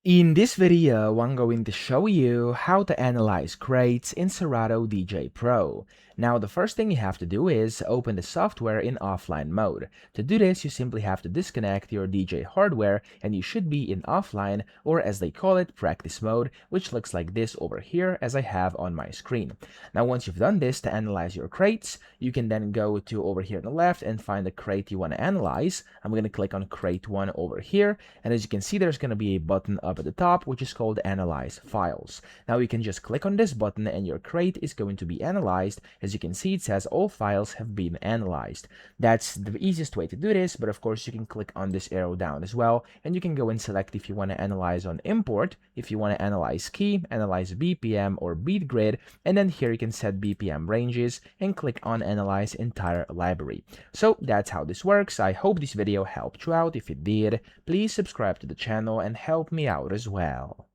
In this video, I'm going to show you how to analyze crates in Serato DJ Pro. Now, the first thing you have to do is open the software in offline mode. To do this, you simply have to disconnect your DJ hardware and you should be in offline, or as they call it, practice mode, which looks like this over here as I have on my screen. Now, once you've done this to analyze your crates, you can then go to over here on the left and find the crate you want to analyze. I'm going to click on crate 1 over here, and as you can see, there's going to be a button up at the top which is called Analyze Files. Now you can just click on this button and your crate is going to be analyzed. As you can see, it says all files have been analyzed. That's the easiest way to do this, but of course you can click on this arrow down as well, and you can go and select if you want to analyze on import, if you want to analyze key, analyze BPM or beat grid, and then here you can set BPM ranges and click on Analyze Entire Library. So that's how this works. I hope this video helped you out. If it did, please subscribe to the channel and help me out as well.